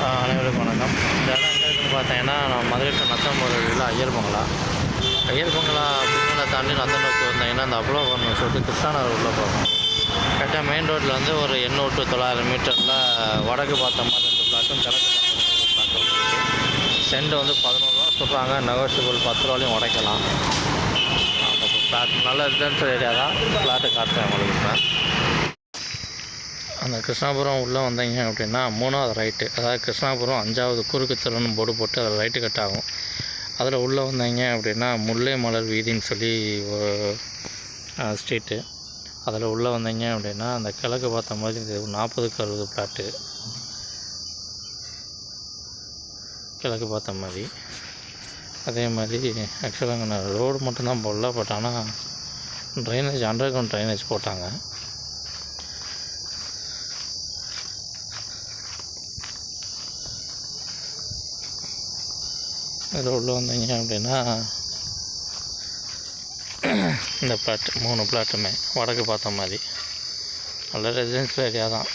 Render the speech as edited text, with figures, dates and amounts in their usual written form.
அனைவருக்கும் வணக்கம். இந்த இடம் எங்கே இருக்குன்னு பார்த்தீங்கன்னா, நம்ம மதுரை டு நத்தம்பூரில் ஐயர் பங்களா அப்படிங்கிறத தாண்டி நத்தம் நோக்கி வந்தீங்கன்னா அந்த அவ்வளோ ஒன்று சொல்லிட்டு கிருஷ்ணா நகர் உள்ளே போகும். கரெக்டாக மெயின் ரோட்டில் வந்து ஒரு 800 to 900 மீட்டரில் வடக்கு பார்த்த மாதிரி 2 பிளாட்டும் கிழக்கு பார்த்த மாதிரி ஒரு பிளாட்டும் இருக்குது. சென்ட் வந்து 11 ரூபா சொல்கிறாங்க, நெகோஷியபிள் 10 ரூபாலையும் உடைக்கலாம். அந்த பிளாட் நல்ல ரெசிடென்ஷியல் ஏரியா தான். பிளாட்டு காட்டுறேன் உங்களுக்கு. இப்போ அந்த கிருஷ்ணாபுரம் உள்ளே வந்தீங்க அப்படின்னா 3வது ரைட்டு, அதாவது கிருஷ்ணாபுரம் 5வது குறுக்கு தெருன்னு போர்டு போட்டு அதில் ரைட்டு கட் ஆகும். அதில் உள்ளே வந்தீங்க அப்படின்னா முல்லை மலர் வீதின்னு சொல்லி ஒரு ஸ்ட்ரீட்டு. அதில் உள்ளே வந்தீங்க அப்படின்னா அந்த கிழக்கு பார்த்த மாதிரி 40க்கு 60 பிளாட்டு கிழக்கு பார்த்த மாதிரி. அதே மாதிரி ஆக்சுவலாக அங்கே ரோடு மட்டும்தான் போடல, பட் ஆனால் ட்ரைனேஜ் அண்டர் கிரவுண்ட் ட்ரைனேஜ் போட்டாங்க. இதில் உள்ளே வந்தீங்க அப்படின்னா இந்த பிளாட்டு 3 பிளாட்டுமே வடக்கு பார்த்த மாதிரி நல்ல ரெசிடென்ஷியல் ஏரியா தான்.